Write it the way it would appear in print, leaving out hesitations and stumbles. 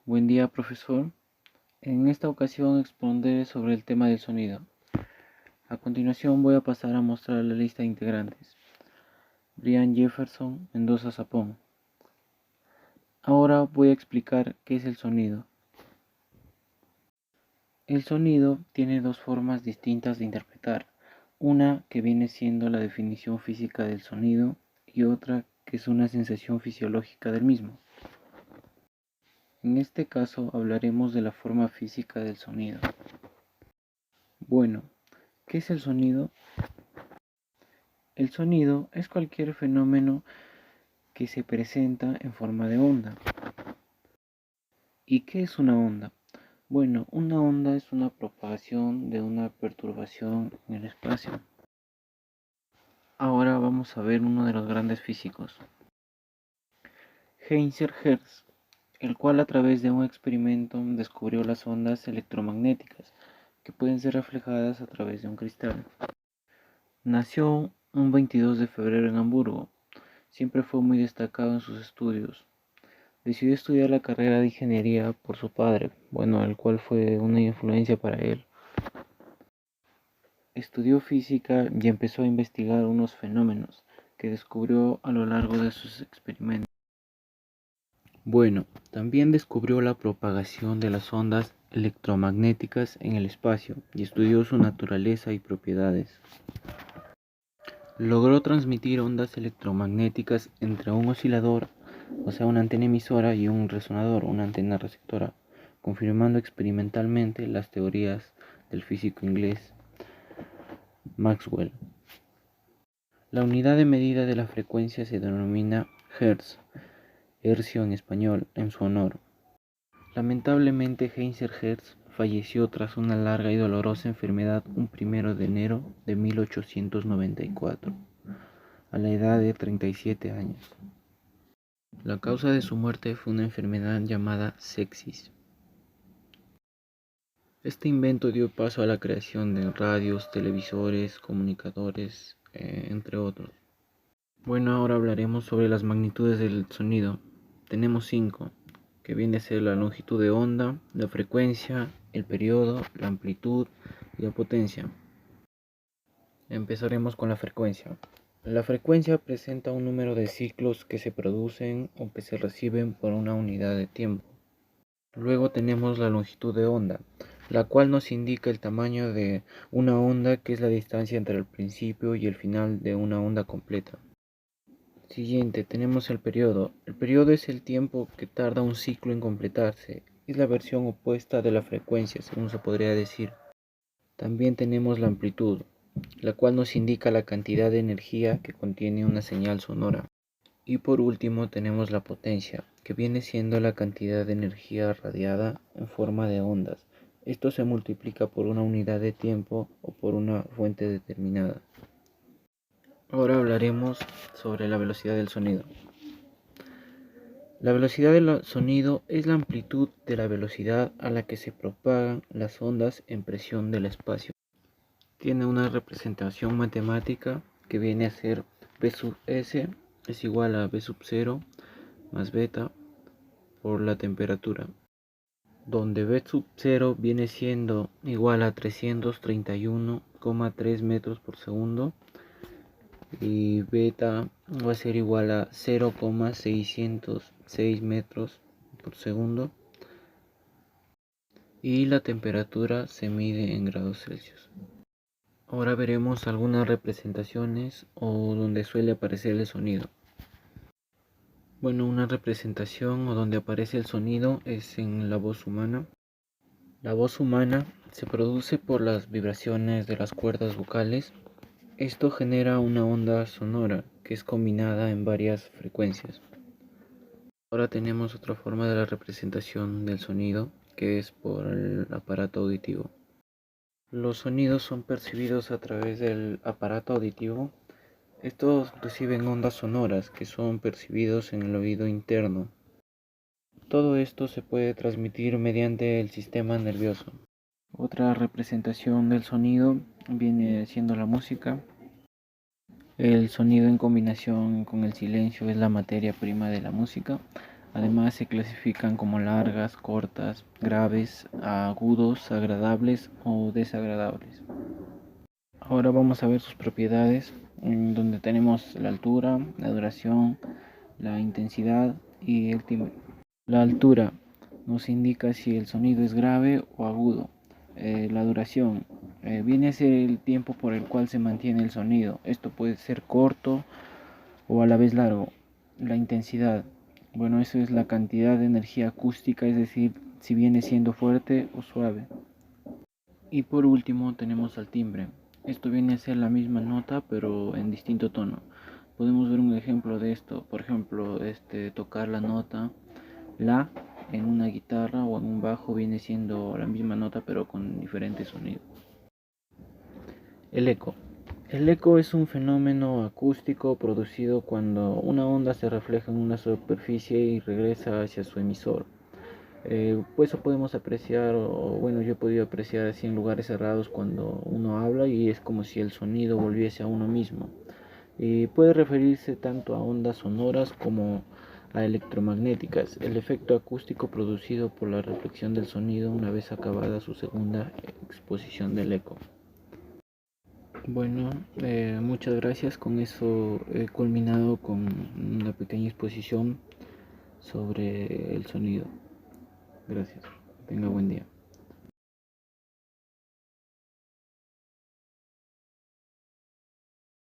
Buen día, profesor. En esta ocasión expondré sobre el tema del sonido. A continuación voy a pasar a mostrar la lista de integrantes. Brian Jefferson Mendoza Zapón. Ahora voy a explicar qué es el sonido. El sonido tiene dos formas distintas de interpretar. Una que viene siendo la definición física del sonido y otra que es una sensación fisiológica del mismo. En este caso hablaremos de la forma física del sonido. Bueno, ¿qué es el sonido? El sonido es cualquier fenómeno que se presenta en forma de onda. ¿Y qué es una onda? Bueno, una onda es una propagación de una perturbación en el espacio. Ahora vamos a ver uno de los grandes físicos, Heinz Hertz, el cual a través de un experimento descubrió las ondas electromagnéticas que pueden ser reflejadas a través de un cristal. Nació un 22 de febrero en Hamburgo. Siempre fue muy destacado en sus estudios. Decidió estudiar la carrera de ingeniería por su padre, el cual fue una influencia para él. Estudió física y empezó a investigar unos fenómenos que descubrió a lo largo de sus experimentos. También descubrió la propagación de las ondas electromagnéticas en el espacio y estudió su naturaleza y propiedades. Logró transmitir ondas electromagnéticas entre un oscilador, o sea, una antena emisora, y un resonador, una antena receptora, confirmando experimentalmente las teorías del físico inglés Maxwell. La unidad de medida de la frecuencia se denomina Hertz, hercio en español, en su honor. Lamentablemente, Heinz Hertz falleció tras una larga y dolorosa enfermedad un 1 de enero de 1894, a la edad de 37 años. La causa de su muerte fue una enfermedad llamada sepsis. Este invento dio paso a la creación de radios, televisores, comunicadores, entre otros. Ahora hablaremos sobre las magnitudes del sonido. Tenemos 5, que viene a ser la longitud de onda, la frecuencia, el periodo, la amplitud y la potencia. Empezaremos con la frecuencia. La frecuencia presenta un número de ciclos que se producen o que se reciben por una unidad de tiempo. Luego tenemos la longitud de onda, la cual nos indica el tamaño de una onda, que es la distancia entre el principio y el final de una onda completa. Siguiente, tenemos el periodo. El periodo es el tiempo que tarda un ciclo en completarse. Es la versión opuesta de la frecuencia, según se podría decir. También tenemos la amplitud, la cual nos indica la cantidad de energía que contiene una señal sonora. Y por último tenemos la potencia, que viene siendo la cantidad de energía radiada en forma de ondas. Esto se multiplica por una unidad de tiempo o por una fuente determinada. Ahora hablaremos sobre la velocidad del sonido. La velocidad del sonido es la amplitud de la velocidad a la que se propagan las ondas en presión del espacio. Tiene una representación matemática que viene a ser V sub S es igual a V sub 0 más beta por la temperatura, donde V sub 0 viene siendo igual a 331,3 metros por segundo y beta va a ser igual a 0,606 metros por segundo, y la temperatura se mide en grados Celsius. Ahora veremos algunas representaciones o donde suele aparecer el sonido. Una representación o donde aparece el sonido es en la voz humana. La voz humana se produce por las vibraciones de las cuerdas vocales. Esto genera una onda sonora que es combinada en varias frecuencias. Ahora tenemos otra forma de la representación del sonido, que es por el aparato auditivo. Los sonidos son percibidos a través del aparato auditivo. Estos reciben ondas sonoras que son percibidos en el oído interno. Todo esto se puede transmitir mediante el sistema nervioso. Otra representación del sonido viene siendo la música. El sonido en combinación con el silencio es la materia prima de la música. Además se clasifican como largas, cortas, graves, agudos, agradables o desagradables. Ahora vamos a ver sus propiedades, donde tenemos la altura, la duración, la intensidad y el timbre. La altura nos indica si el sonido es grave o agudo. La duración viene a ser el tiempo por el cual se mantiene el sonido. Esto puede ser corto o a la vez largo. La intensidad, bueno, eso es la cantidad de energía acústica, es decir, si viene siendo fuerte o suave. Y por último tenemos al timbre. Esto viene a ser la misma nota pero en distinto tono. Podemos ver un ejemplo de esto, por ejemplo, tocar la nota la en una guitarra o en un bajo viene siendo la misma nota pero con diferentes sonidos. El eco. El eco es un fenómeno acústico producido cuando una onda se refleja en una superficie y regresa hacia su emisor. Pues eso podemos apreciar, o bueno, yo he podido apreciar así en lugares cerrados cuando uno habla y es como si el sonido volviese a uno mismo. Y puede referirse tanto a ondas sonoras como a electromagnéticas, el efecto acústico producido por la reflexión del sonido una vez acabada su segunda exposición del eco. Bueno, muchas gracias. Con eso he culminado con una pequeña exposición sobre el sonido. Gracias. Tenga buen día.